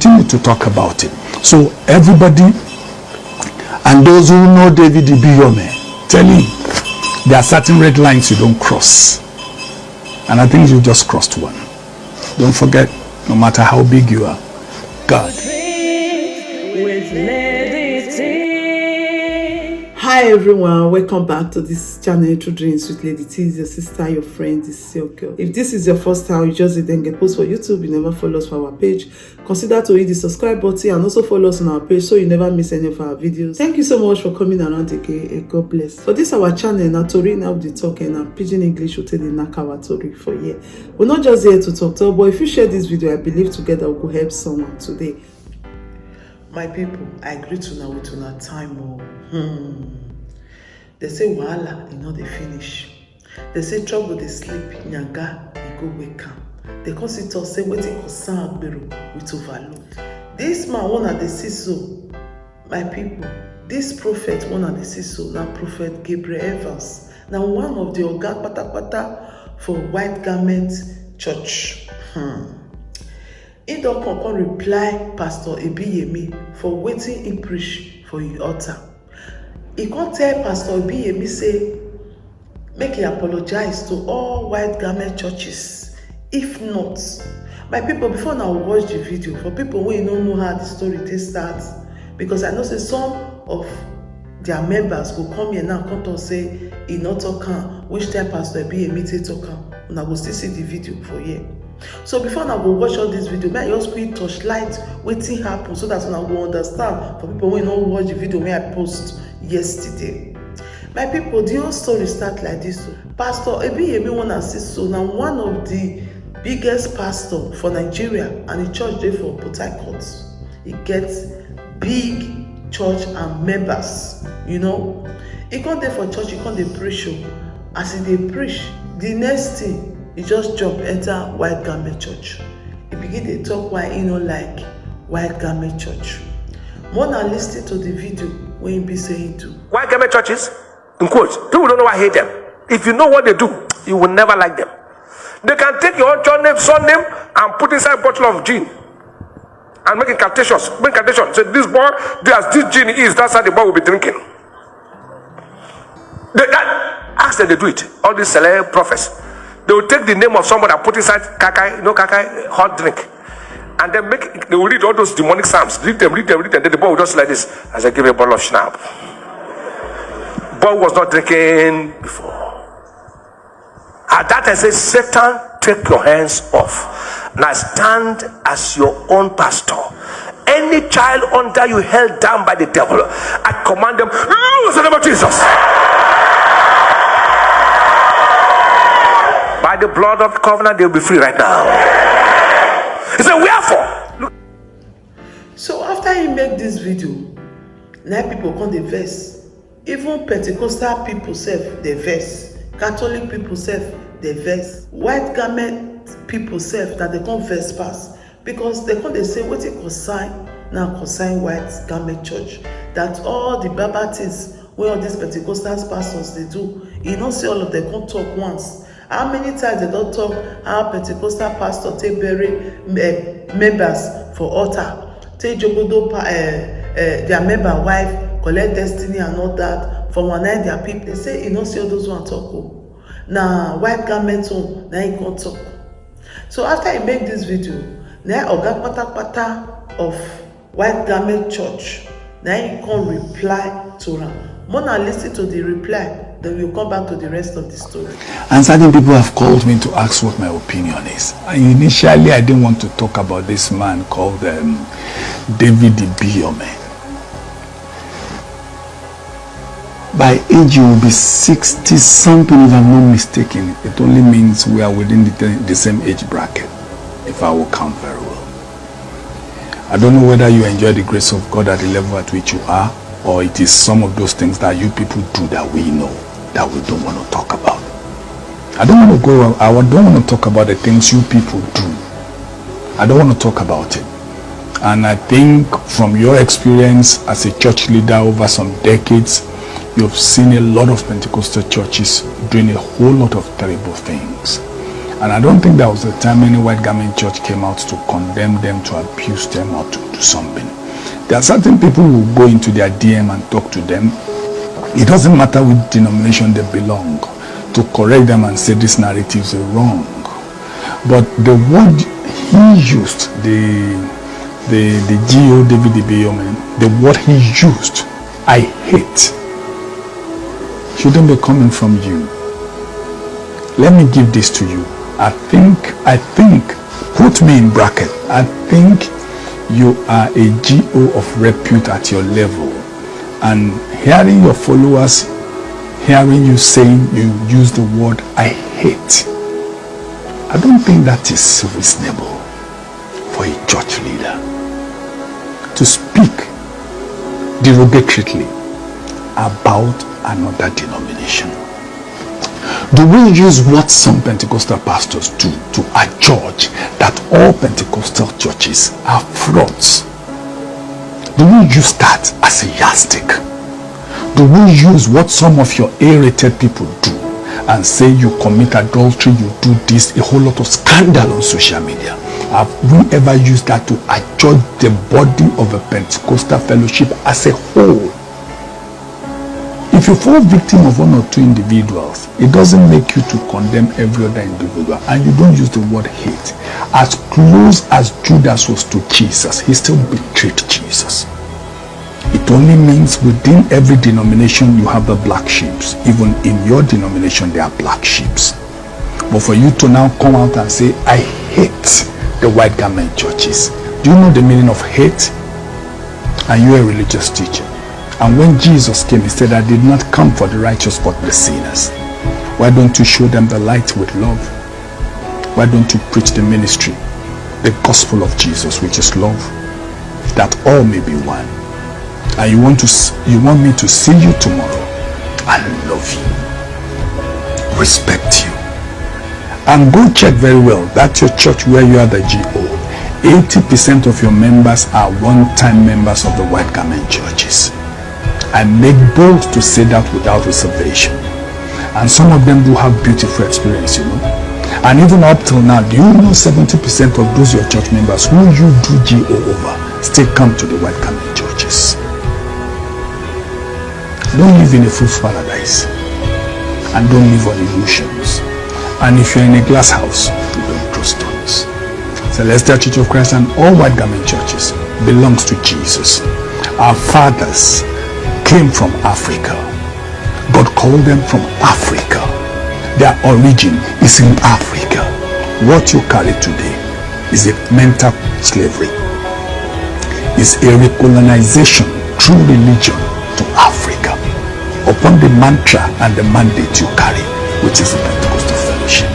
continue to talk about it. So everybody, and those who know David Ibiyemie, tell him there are certain red lines you don't cross. And I think you just crossed one. Don't forget, no matter how big you are, God. Hi everyone, welcome back to this channel, True Dreams with Lady T. Is your sister, your friend, this is your girl. If this is your first time, you just didn't get post for YouTube, you never follow us for our page, consider to hit the subscribe button and also follow us on our page so you never miss any of our videos. Thank you so much for coming around again. God bless. For this our channel, now Tori now the talking and Pidgin English will tell the Nakawa Tori for here. We're not just here to talk, but if you share this video, I believe together we could help someone today. My people, I agree to now with our time. They say wahala, you know they finish. They say trouble they sleep, nyanga, you go wake up. They come sit us say waiting concern Agbero with overload. This man wanna they see so. My people, this prophet wanna they see so. Now prophet Gabriel. Now one of the oga pata for White Garment Church. He don't come reply Pastor Ibiyemie for waiting in preach for your altar. He can't tell Pastor Ibiyemie say make he apologize to all White Garment churches. If not, my people, before now watch the video, for people who don't know how the story starts, because I know say some of their members will come here now come to say he not talking, which time Pastor Ibiyemie say talking. And I will still see the video for here. So before I go watch all this video, may I just quick touchlight wetin happen so that I will understand for people who don't watch the video when I post yesterday. My people, the whole story start like this. Pastor Ibiyemie wanna see so now one of the biggest pastor for Nigeria and the church there for Port Harcourt. He gets big church and members, you know. He come there for church, he come dey preach. As he dey preach, the next thing he just jump enter White Garment Church. He begin to talk why he no like White Garment Church. More than listen to the video when he be saying to White Garment churches, in quotes, people don't know why I hate them. If you know what they do, you will never like them. They can take your own church name, son name, and put inside a bottle of gin and make incantations. Make incantations. Say this boy, as this gin is, that's how the boy will be drinking. Ask them to do it. All these celeb prophets. They will take the name of somebody and put inside kakai, kakai, hot drink. And then they will read all those demonic psalms. Read them. Then the boy will just like this. As I give a bottle of schnapp. Boy was not drinking before. At that I say, Satan, take your hands off. Now stand as your own pastor. Any child under you held down by the devil, I command them, loose in the name of Jesus. By the blood of the covenant, they'll be free right now. He said, wherefore? Look. So after he make this video, now people come the verse. Even Pentecostal people self the verse. Catholic people self the verse. White Garment people self that they come verse pass. Because they come they say what it consign now consign White Garment Church. That all the Bible things where all these Pentecostal pastors they do, you don't see all of them come talk once. How many times they don't talk how Pentecostal pastor take bury members for altar, take jogodo their member wife, collect destiny and all that from one night their people. They say you don't see all those one talk. Now White Garment on now he can't talk. So after he make this video, now oga pata of White Garment Church, now he can reply to her. More than listen to the reply, then we'll come back to the rest of the story. And certain people have called me to ask what my opinion is. Initially, I didn't want to talk about this man called David Ibiyemie. By age, you will be 60 something, if I'm not mistaken. It only means we are within the same age bracket, if I will count very well. I don't know whether you enjoy the grace of God at the level at which you are, or it is some of those things that you people do that we know, that we don't want to talk about. I don't want to talk about the things you people do. I don't want to talk about it. And I think from your experience as a church leader over some decades, you've seen a lot of Pentecostal churches doing a whole lot of terrible things. And I don't think there was a time any white garment church came out to condemn them, to abuse them, or to do something. There are certain people who go into their DM and talk to them. It doesn't matter which denomination they belong, to correct them and say these narratives are wrong. But the word he used, the GO David Ibiyemie, the word he used, I hate, shouldn't be coming from you. Let me give this to you. I think, put me in bracket, I think you are a GO of repute at your level. And hearing your followers, hearing you saying you use the word I hate, I don't think that is reasonable for a church leader to speak derogatorily about another denomination. Do we use what some Pentecostal pastors do to adjudge that all Pentecostal churches are frauds? Do we use that as a yardstick? Do we use what some of your A-rated people do and say you commit adultery, you do this, a whole lot of scandal on social media? Have we ever used that to adjudge the body of a Pentecostal fellowship as a whole? If you fall victim of one or two individuals, it doesn't make you to condemn every other individual, and you don't use the word hate. As close as Judas was to Jesus, he still betrayed Jesus. It only means within every denomination you have the black sheep. Even in your denomination there are black sheep. But for you to now come out and say, I hate the white garment churches. Do you know the meaning of hate? Are you a religious teacher? And when Jesus came, he said, I did not come for the righteous but the sinners. Why don't you show them the light with love? Why don't you preach the ministry, the gospel of Jesus, which is love, that all may be one? And you want me to see you tomorrow and love you, respect you, and go check very well. That's your church where you are the GO. 80% of your members are one-time members of the white garment churches. I make bold to say that without reservation. And some of them do have beautiful experience, you know. And even up till now, do you know 70% of those your church members who you do GO over still come to the white garment churches? Don't live in a fool's paradise, and don't live on illusions. And if you're in a glass house, you don't throw stones. Celestial Church of Christ and all white garment churches belongs to Jesus. Our fathers came from Africa. God called them from Africa. Their origin is in Africa. What you carry today is a mental slavery. It's a recolonization through religion to Africa upon the mantra and the mandate you carry, which is the Pentecostal fellowship.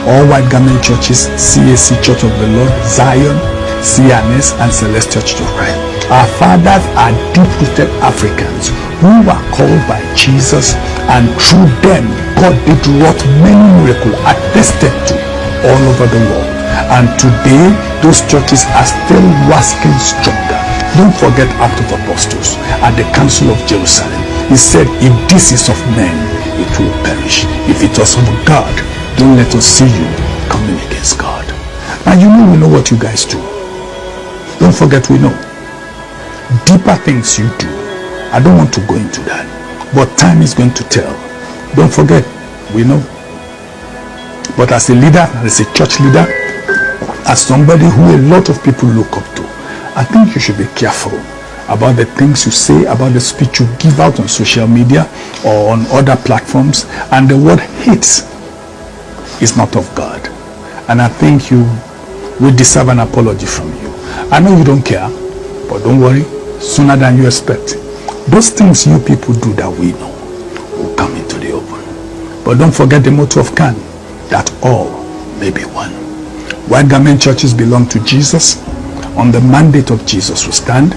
All white garment churches, CAC Church of the Lord, Zion, CNS, and Celestial Church of Christ. Our fathers are deep-rooted Africans who were called by Jesus, and through them God did wrought many miracles attested to all over the world. And today those churches are still waxing stronger. Don't forget Acts of Apostles at the Council of Jerusalem. He said, if this is of men, it will perish. If it was of God, don't let us see you coming against God. Now we know what you guys do. Don't forget, we know deeper things you do. I don't want to go into that, but time is going to tell. Don't forget, we know. But as a leader, as a church leader, as somebody who a lot of people look up to, I think you should be careful about the things you say, about the speech you give out on social media or on other platforms. And the word hate is not of God. And I think you will deserve an apology from you. I know you don't care, but don't worry, sooner than you expect. Those things you people do that we know will come into the open. But don't forget the motto of Khan, that all may be one. White garment churches belong to Jesus. On the mandate of Jesus we stand.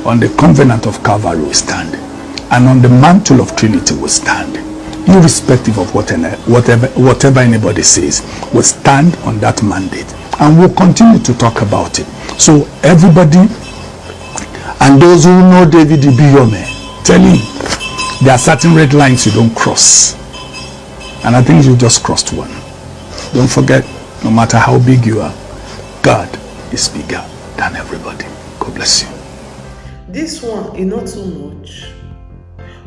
On the covenant of Calvary we stand. And on the mantle of Trinity we stand. Irrespective of whatever anybody says, we stand on that mandate. And we'll continue to talk about it. So everybody, and those who know David Ibiyemie, tell him there are certain red lines you don't cross. And I think you just crossed one. Don't forget, No matter how big you are, God is bigger than everybody. God bless you. This one is not too much.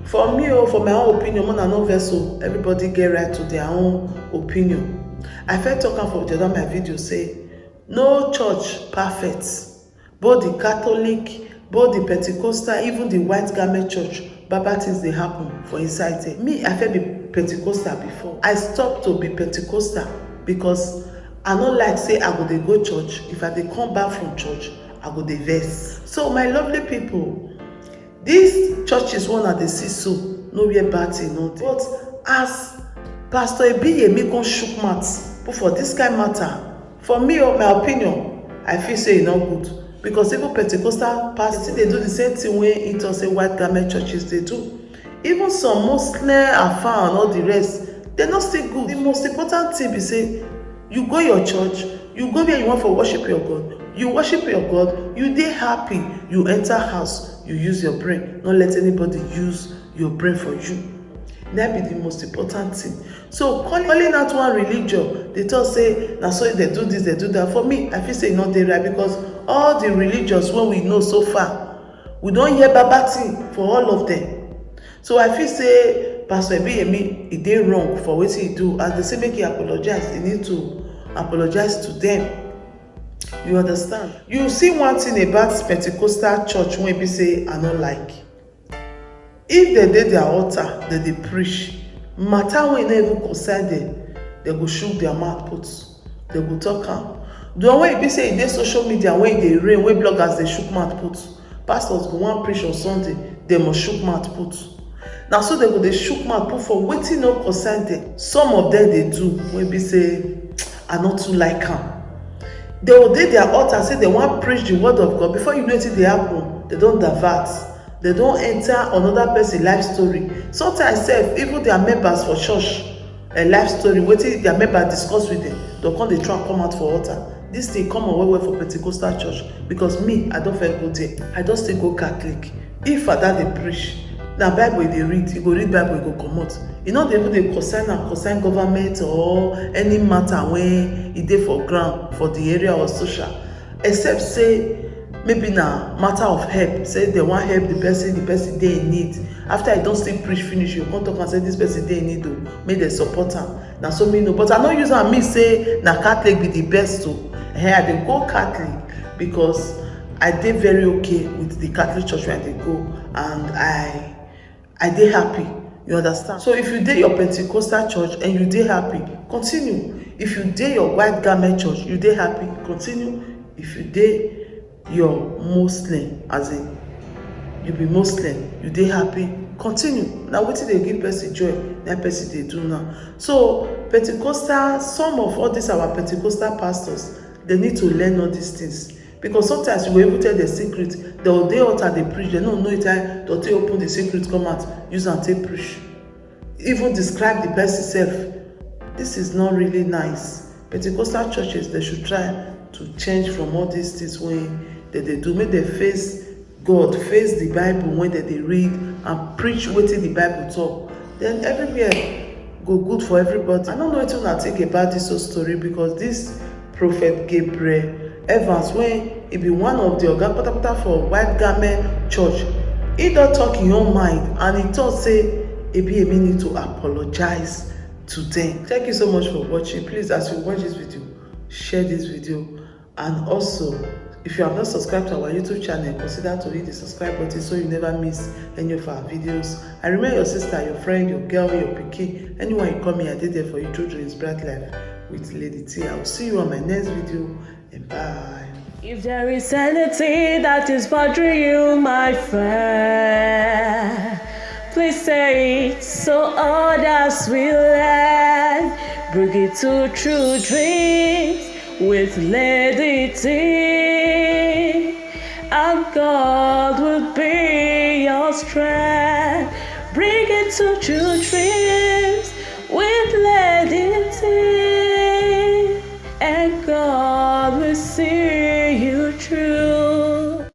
For me, for my own opinion, man, I know vessel. Everybody get right to their own opinion. I felt talking for the other my video say, no church perfect. Both the Catholic, both the Pentecostal, even the white garment church, bad things they happen for inside there. Me, I felt be Pentecostal before. I stopped to be Pentecostal because I not like say I go dey go church. If I dey come back from church, I go dey vex. So my lovely people, these churches one at the see so nowhere bad thing no dey. But as Pastor Ibiyemie come shook mouth but for this kind matter, for me or my opinion, I feel say e no good because even Pentecostal pastors they do the same thing wey it say white garment churches they do. Even some Muslim Afa and all the rest, they not still good. The most important thing be say you go your church, you go where you want for worship your God. You worship your God, you dey happy, you enter house, you use your brain. Not let anybody use your brain for you. That be the most important thing. So calling out one religion, they talk say, now so they do this, they do that. For me, I feel say not dey right because all the religions what we know so far, we don't hear bad thing for all of them. So I feel say Pastor Ibiyemie, he dey wrong for what he do. As they say make he apologize, he need to apologize to them. You understand? You see one thing about Pentecostal church when we say I don't like. If they did their altar, they preach. Matter when they even concern them, they go shoot their mouth put. They go talk am. The one way be say in their social media when they rain, when bloggers they shoot mouth put. Pastors go one preach on Sunday, they must shoot mouth put. Now so they go they shook mouth put for waiting no concern them. Some of them they do when be say I not too like am. They will do their altar say they want to preach the word of God. Before you know it they happen, they don't divert. They don't enter another person's life story. Sometimes even their members for church a life story, waiting their members discuss with them, they'll come they try and come out for altar. This thing come on well for Pentecostal church because me, I don't feel go there. I don't still go Catholic. If father they preach, now Bible they read, you go read Bible, you go come out. You know they concern government or any matter when it dey for ground for the area or social, except say maybe na matter of help. Say they want help the person dey in need. After I don't still preach finish, you come talk and say this person dey in need o, make dem support am. Na so me know, but I no use am me say na Catholic be the best o. I dey go Catholic because I dey very okay with the Catholic church where I dey go, and I dey happy. You understand? So if you dey your Pentecostal church and you dey happy, continue. If you dey your white garment church, you dey happy, continue. If you dey your Muslim, as in you be Muslim, you dey happy, continue. Now wetin dey give person joy, that person dey do now. So Pentecostal, some of all these our Pentecostal pastors, they need to learn all these things. Because sometimes you will even tell the secret, they will dey altar they preach, they don't know it time, they'll take open the secret, come out, use and take preach. Even describe the person self. This is not really nice. Pentecostal churches, they should try to change from all these things when they do. Make them face God, face the Bible when they read and preach wetin the Bible talk. Then everywhere go good for everybody. I don't know wetin I think about this whole story because this prophet Gabriel Evans, when he be one of the oga patapata for white garment church, he don talk in your mind and he thought say Ibiyemie need to apologize to them. Thank you so much for watching. Please, as you watch this video, share this video, and also if you have not subscribed to our YouTube channel, consider to hit the subscribe button so you never miss any of our videos. I remain your sister, your friend, your girl, your pikin. Anyone you call me, I did there for you. Jojo's Bright Life with Lady T. I will see you on my next video, and bye. If there is anything that is bothering you, my friend, please say it so others will learn. Bring it to True Dreams with Lady T, and God will be your strength. Bring it to True Dreams.